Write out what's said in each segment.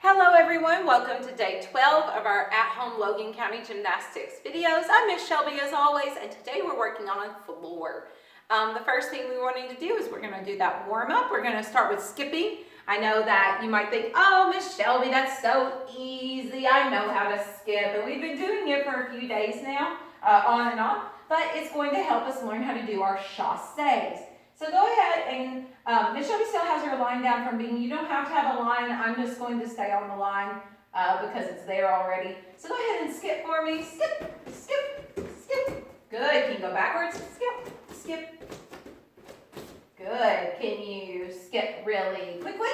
Hello everyone, welcome to day 12 of our at-home Logan County Gymnastics videos. I'm Miss Shelby as always, and today we're working on a floor. The first thing we wanted to do is we're going to do that warm-up. We're going to start with skipping. I know that you might think, oh, Miss Shelby, that's so easy. I know how to skip, and we've been doing it for a few days now, on and on, but it's going to help us learn how to do our chasses. So go ahead and Miss Shelby still has her line down from being, you don't have to have a line. I'm just going to stay on the line because it's there already. So go ahead and skip for me. Skip, skip, skip. Good. Can you go backwards? Skip, skip. Good. Can you skip really quickly?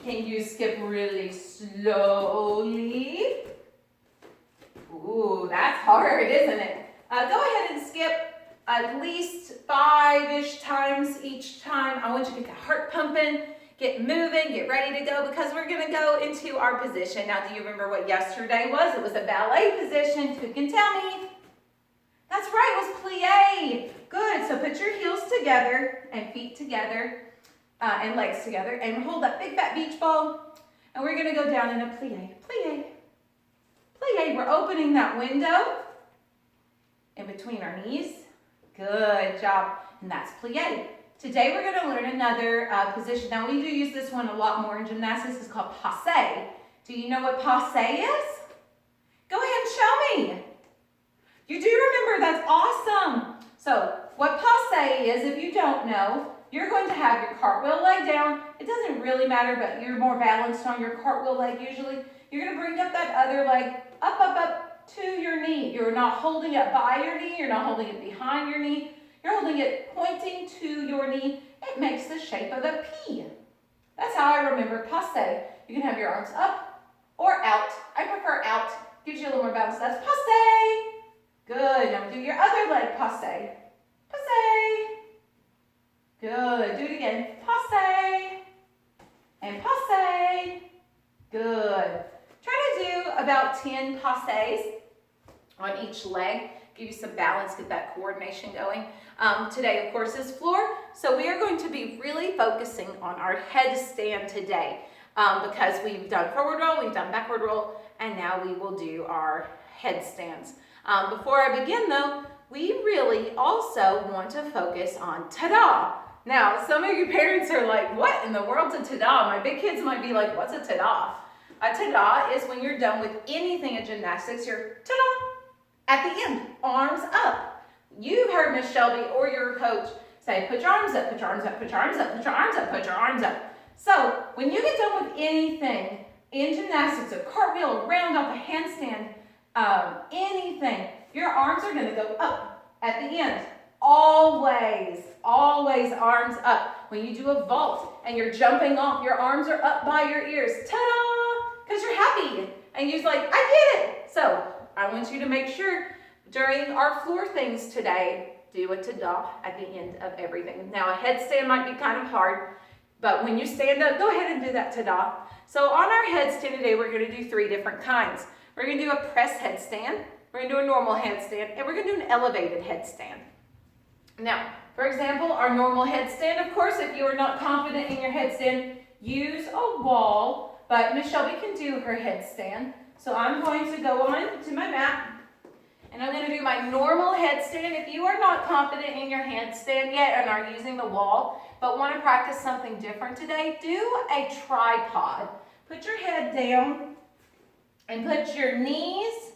Can you skip really slowly? Ooh, that's hard, isn't it? Go ahead and skip at least 5-ish times each time. I want you to get the heart pumping, get moving, get ready to go because we're gonna go into our position. Now, do you remember what yesterday was? It was a ballet position. Who can tell me? That's right, it was plie. Good, so put your heels together and feet together and legs together and hold that big fat beach ball. And we're gonna go down in a plie, plie, plie. We're opening that window in between our knees. Good job, and that's plie. Today we're going to learn another position. Now we do use this one a lot more in gymnastics. It's called passe. Do you know what passe is? Go ahead and show me. You do remember, that's awesome. So what passe is, if you don't know, you're going to have your cartwheel leg down. It doesn't really matter, but you're more balanced on your cartwheel leg usually. You're going to bring up that other leg up, up, up, to your knee. You're not holding it by your knee. You're not holding it behind your knee. You're holding it pointing to your knee. It makes the shape of a P. That's how I remember passe. You can have your arms up or out. I prefer out. Gives you a little more balance. That's passe. Good. Now do your other leg. Passe. Passe. Good. Do it again. Passe. And passe. Good. Try to do about 10 passes on each leg. Give you some balance, get that coordination going. Today, of course, is floor. So we are going to be really focusing on our headstand today because we've done forward roll, we've done backward roll, and now we will do our headstands. Before I begin, though, we really also want to focus on ta-da. Now, some of you parents are like, what in the world's a ta-da? My big kids might be like, what's a ta-da? A ta-da is when you're done with anything in gymnastics, you're ta-da at the end, arms up. You've heard Miss Shelby or your coach say, put your arms up, put your arms up, put your arms up, put your arms up, put your arms up. So when you get done with anything in gymnastics, a cartwheel, a round off, a handstand, anything, your arms are going to go up at the end. Always, always arms up. When you do a vault and you're jumping off, your arms are up by your ears. Ta-da! Because you're happy. And you're like, I did it. So I want you to make sure during our floor things today, do a ta-da at the end of everything. Now a headstand might be kind of hard, but when you stand up, go ahead and do that ta-da. So on our headstand today, we're going to do 3 different kinds. We're going to do a press headstand, we're going to do a normal headstand, and we're going to do an elevated headstand. Now, for example, our normal headstand, of course, if you are not confident in your headstand, use a wall. But Miss Shelby can do her headstand. So I'm going to go on to my mat and I'm going to do my normal headstand. If you are not confident in your handstand yet and are using the wall, but want to practice something different today, do a tripod. Put your head down and put your knees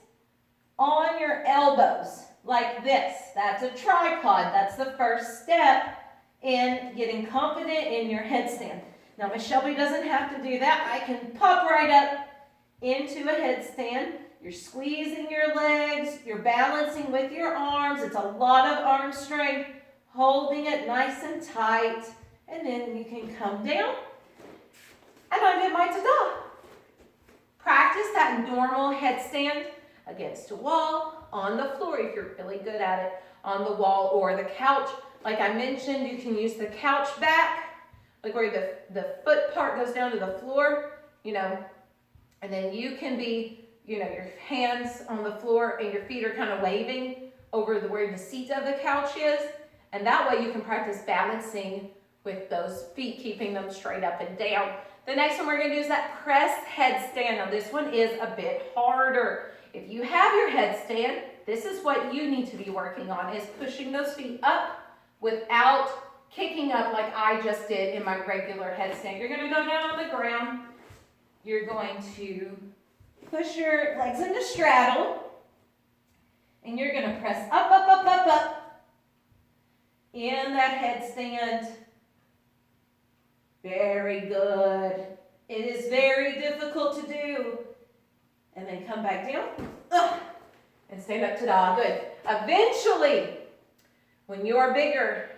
on your elbows like this. That's a tripod. That's the first step in getting confident in your headstand. Now, Miss Shelby doesn't have to do that. I can pop right up into a headstand. You're squeezing your legs. You're balancing with your arms. It's a lot of arm strength. Holding it nice and tight. And then you can come down. And I did my ta-da. Practice that normal headstand against a wall, on the floor if you're really good at it, on the wall or the couch. Like I mentioned, you can use the couch back. Like where the foot part goes down to the floor, and then you can be, your hands on the floor and your feet are kind of waving over where the seat of the couch is. And that way you can practice balancing with those feet, keeping them straight up and down. The next one we're gonna do is that press headstand. Now this one is a bit harder. If you have your headstand, this is what you need to be working on, is pushing those feet up without kicking up like I just did in my regular headstand. You're gonna go down on the ground. You're going to push your legs into straddle, and you're gonna press up, up, up, up, up in that headstand. Very good. It is very difficult to do. And then come back down, and stand up to dog. Good. Eventually, when you're bigger,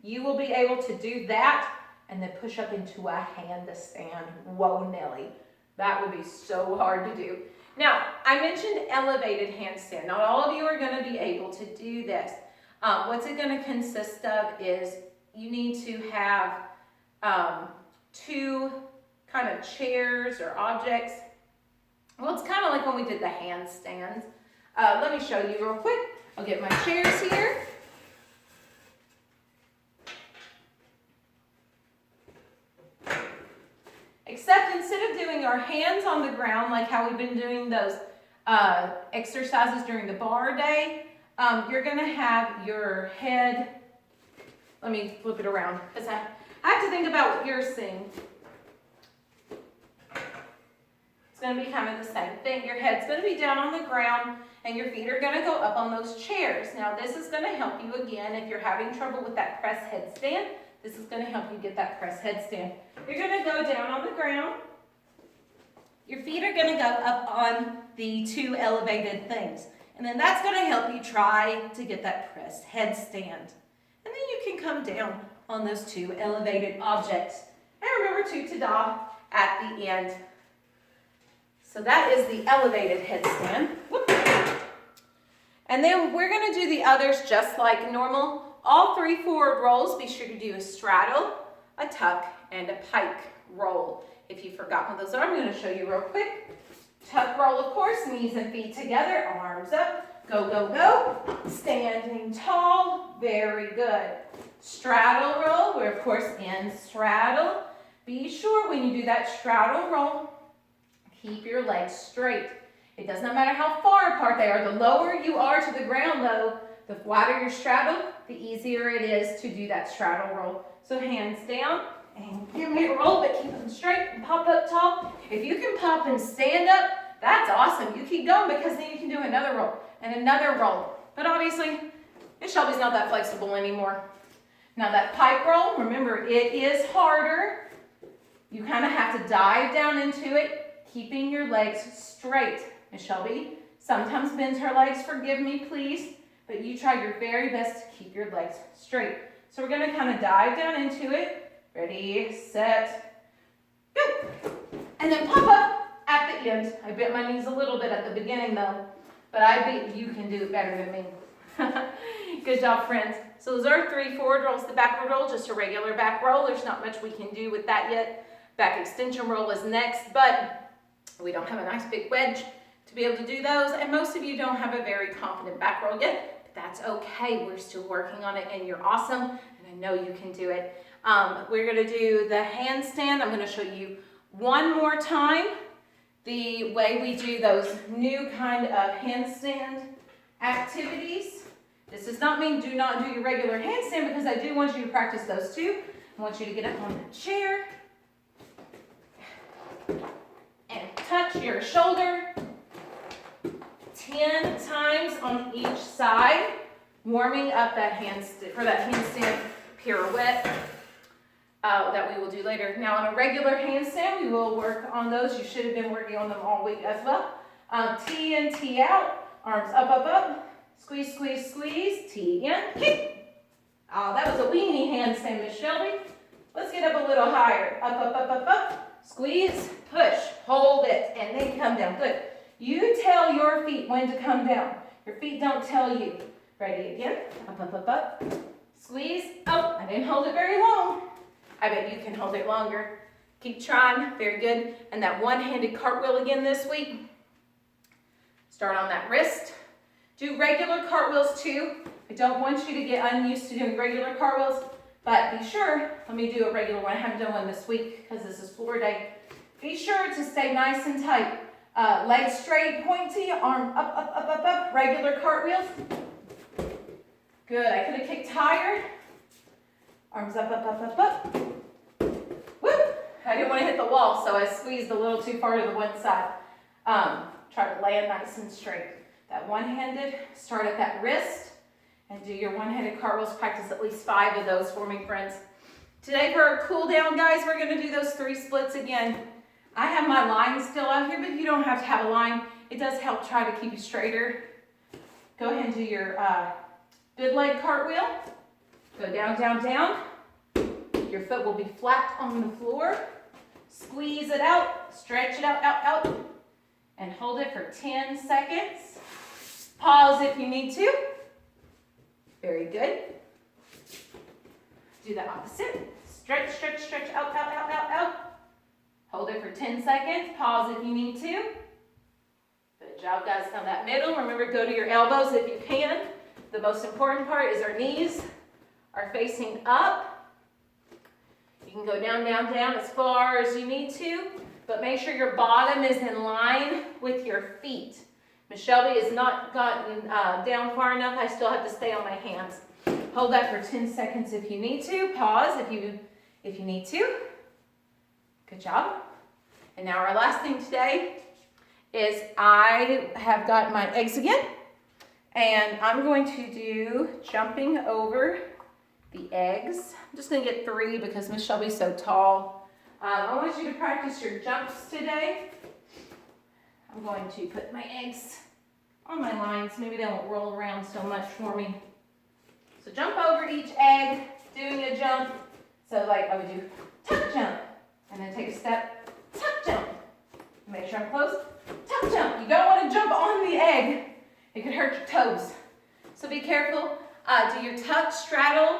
you will be able to do that and then push up into a handstand. Whoa, Nelly. That would be so hard to do. Now, I mentioned elevated handstand. Not all of you are going to be able to do this. What's it going to consist of is you need to have two kind of chairs or objects. Well, it's kind of like when we did the handstands. Let me show you real quick. I'll get my chairs here. Except instead of doing our hands on the ground like how we've been doing those exercises during the bar day, you're going to have your head. Let me flip it around because I have to think about what you're seeing. It's going to be kind of the same thing. Your head's going to be down on the ground and your feet are going to go up on those chairs. Now this is going to help you again if you're having trouble with that press headstand. This is going to help you get that press headstand. You're going to go down on the ground. Your feet are going to go up on the two elevated things. And then that's going to help you try to get that press headstand. And then you can come down on those two elevated objects. And remember to ta-da at the end. So that is the elevated headstand. Whoop. And then we're going to do the others just like normal. All three forward rolls, be sure to do a straddle, a tuck, and a pike roll. If you forgot what those are, I'm going to show you real quick. Tuck roll, of course, knees and feet together, arms up, go, go, go. Standing tall, very good. Straddle roll, we're of course in straddle. Be sure when you do that straddle roll, keep your legs straight. It does not matter how far apart they are. The lower you are to the ground though, the wider your straddle, the easier it is to do that straddle roll. So hands down and give me a roll, but keep them straight and pop up tall. If you can pop and stand up, that's awesome. You keep going because then you can do another roll and another roll. But obviously, Miss Shelby's not that flexible anymore. Now that pike roll, remember it is harder. You kind of have to dive down into it, keeping your legs straight. Miss Shelby sometimes bends her legs, forgive me please, but you try your very best to keep your legs straight. So we're going to kind of dive down into it. Ready, set, go. And then pop up at the end. I bent my knees a little bit at the beginning though, but I bet you can do it better than me. Good job, friends. So those are three forward rolls. The backward roll, just a regular back roll. There's not much we can do with that yet. Back extension roll is next, but we don't have a nice big wedge to be able to do those. And most of you don't have a very confident back roll yet, but that's okay. We're still working on it and you're awesome. And I know you can do it. We're going to do the handstand. I'm going to show you one more time the way we do those new kind of handstand activities. This does not mean do not do your regular handstand because I do want you to practice those too. I want you to get up on the chair and touch your shoulder 10 times on each side, warming up that handstand pirouette that we will do later. Now on a regular handstand, we will work on those. You should have been working on them all week as well. T in, T out, arms up, up, up, squeeze, squeeze, squeeze, T in, kick. Oh, that was a weenie handstand, Miss Shelby. Let's get up a little higher. Up, up, up, up, up, squeeze, push, hold it, and then come down. Good. You tell your feet when to come down. Your feet don't tell you. Ready again, up, up, up, up, squeeze. Oh, I didn't hold it very long. I bet you can hold it longer. Keep trying, very good. And that one-handed cartwheel again this week. Start on that wrist. Do regular cartwheels too. I don't want you to get unused to doing regular cartwheels, But be sure, let me do a regular one. I haven't done one this week because this is floor day. Be sure to stay nice and tight. Legs straight, pointy, arm up, up, up, up, up. Regular cartwheels. Good, I could have kicked higher. Arms up, up, up, up, up. Woo! I didn't want to hit the wall, so I squeezed a little too far to the one side. Try to land nice and straight. That one-handed, start at that wrist, and do your one-handed cartwheels. Practice at least 5 of those for me, friends. Today for our cool down, guys, we're going to do those 3 splits again. I have my line still out here, but you don't have to have a line. It does help try to keep you straighter. Go ahead and do your good leg cartwheel. Go down, down, down. Your foot will be flat on the floor. Squeeze it out, stretch it out, out, out, and hold it for 10 seconds. Pause if you need to. Very good. Do the opposite. Stretch, stretch, stretch, out, out, out, out, out. Hold it for 10 seconds. Pause if you need to. Good job, guys, on that middle. Remember, go to your elbows if you can. The most important part is our knees are facing up. You can go down, down, down as far as you need to, but make sure your bottom is in line with your feet. Miss Shelby has not gotten down far enough. I still have to stay on my hands. Hold that for 10 seconds if you need to. Pause if you need to. Good job. And now our last thing today is I have got my eggs again, and I'm going to do jumping over the eggs. I'm just going to get 3 because Miss Shelby's so tall. I want you to practice your jumps today. I'm going to put my eggs on my lines. Maybe they won't roll around so much for me. So jump over each egg, doing a jump. So like I would do tuck jump, and then take a step, tuck jump. Make sure I'm close, tuck jump. You don't want to jump on the egg. It could hurt your toes. So be careful. Do your tuck, straddle,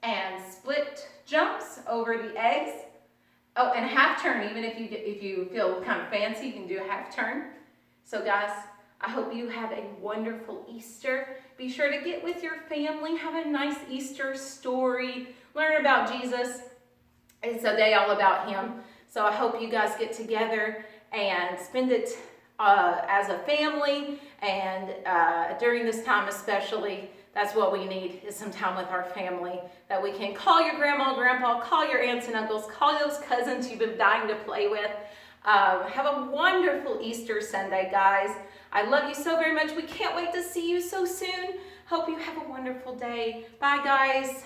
and split jumps over the eggs. Oh, and a half turn. Even if you feel kind of fancy, you can do a half turn. So guys, I hope you have a wonderful Easter. Be sure to get with your family, have a nice Easter story, learn about Jesus. It's a day all about him. So I hope you guys get together and spend it as a family, and during this time especially. That's what we need, is some time with our family, that we can call your grandma, grandpa, call your aunts and uncles, call those cousins you've been dying to play with. Have a wonderful Easter Sunday, guys. I love you so very much. We can't wait to see you so soon. Hope you have a wonderful day. Bye, guys.